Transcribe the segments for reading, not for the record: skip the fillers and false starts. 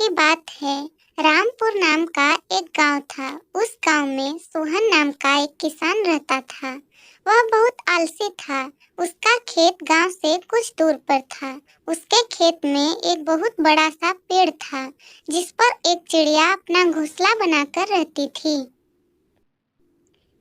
की बात है, रामपुर नाम का एक गांव था। उस गांव में सोहन नाम का एक किसान रहता था। वह बहुत आलसी था। उसका खेत गांव से कुछ दूर पर था। उसके खेत में एक बहुत बड़ा सा पेड़ था, जिस पर एक चिड़िया अपना घोंसला बनाकर रहती थी।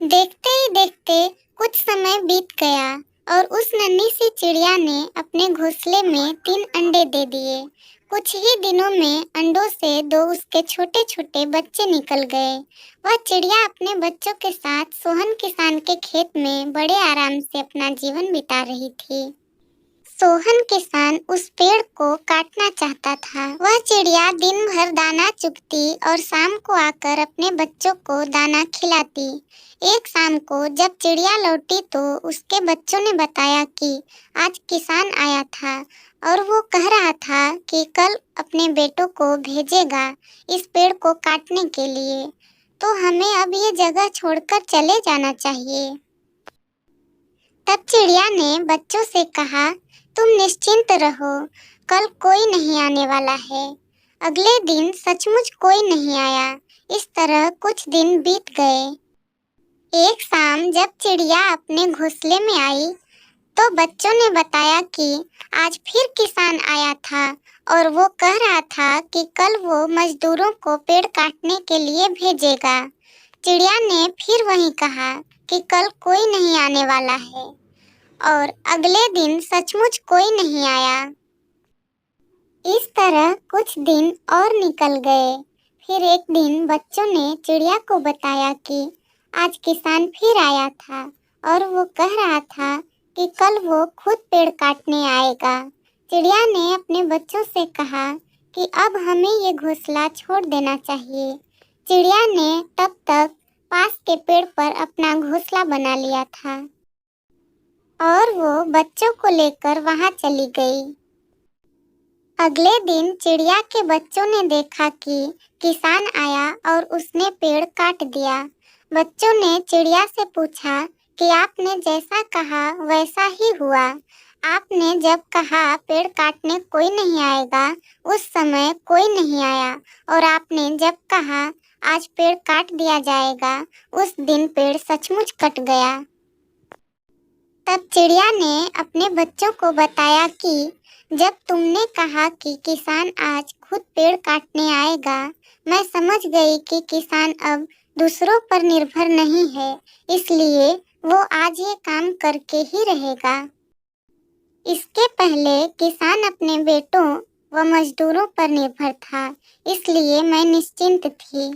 देखते ही देखते कुछ समय बीत गया और उस नन्ही सी चिड़िया ने अपने घोंसले में 3 अंडे दे दिए। कुछ ही दिनों में अंडों से 2 उसके छोटे छोटे बच्चे निकल गए। वह चिड़िया अपने बच्चों के साथ सोहन किसान के खेत में बड़े आराम से अपना जीवन बिता रही थी। सोहन किसान उस पेड़ को काटना चाहता था। वह चिड़िया दिन भर दाना चुगती और शाम को आकर अपने बच्चों को दाना खिलाती। एक शाम को जब चिड़िया लौटी तो उसके बच्चों ने बताया कि आज किसान आया था और वो कह रहा था कि कल अपने बेटों को भेजेगा इस पेड़ को काटने के लिए, तो हमें अब ये जगह छोड़कर चले जाना चाहिए। तब चिड़िया ने बच्चों से कहा, तुम निश्चिंत रहो, कल कोई नहीं आने वाला है। अगले दिन सचमुच कोई नहीं आया। इस तरह कुछ दिन बीत गए। एक शाम जब चिड़िया अपने घोंसले में आई तो बच्चों ने बताया कि आज फिर किसान आया था और वो कह रहा था कि कल वो मजदूरों को पेड़ काटने के लिए भेजेगा। चिड़िया ने फिर वही कहा कि कल कोई नहीं आने वाला है और अगले दिन सचमुच कोई नहीं आया। इस तरह कुछ दिन और निकल गए। फिर एक दिन बच्चों ने चिड़िया को बताया कि आज किसान फिर आया था और वो कह रहा था कि कल वो खुद पेड़ काटने आएगा। चिड़िया ने अपने बच्चों से कहा कि अब हमें ये घोंसला छोड़ देना चाहिए। चिड़िया ने तब तक पास के पेड़ पर अपना घोंसला बना लिया था और वो बच्चों को लेकर वहां चली गई। अगले दिन चिड़िया के बच्चों ने देखा कि किसान आया और उसने पेड़ काट दिया। बच्चों ने चिड़िया से पूछा कि आपने जैसा कहा वैसा ही हुआ। आपने जब कहा पेड़ काटने कोई नहीं आएगा, उस समय कोई नहीं आया, और आपने जब कहा आज पेड़ काट दिया जाएगा, उस दिन पेड़ सचमुच कट गया। तब चिड़िया ने अपने बच्चों को बताया कि जब तुमने कहा कि किसान आज खुद पेड़ काटने आएगा, मैं समझ गई कि किसान अब दूसरों पर निर्भर नहीं है, इसलिए वो आज ये काम करके ही रहेगा। इसके पहले किसान अपने बेटों व मजदूरों पर निर्भर था, इसलिए मैं निश्चिंत थी।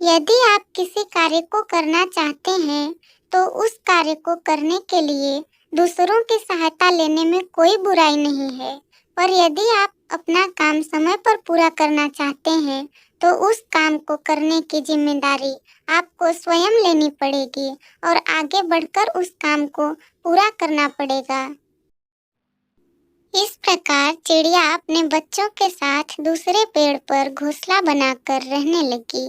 यदि आप किसी कार्य को करना चाहते हैं तो उस कार्य को करने के लिए दूसरों की सहायता लेने में कोई बुराई नहीं है, पर यदि आप अपना काम समय पर पूरा करना चाहते हैं तो उस काम को करने की जिम्मेदारी आपको स्वयं लेनी पड़ेगी और आगे बढ़कर उस काम को पूरा करना पड़ेगा। इस प्रकार चिड़िया अपने बच्चों के साथ दूसरे पेड़ पर घोंसला बनाकर रहने लगी।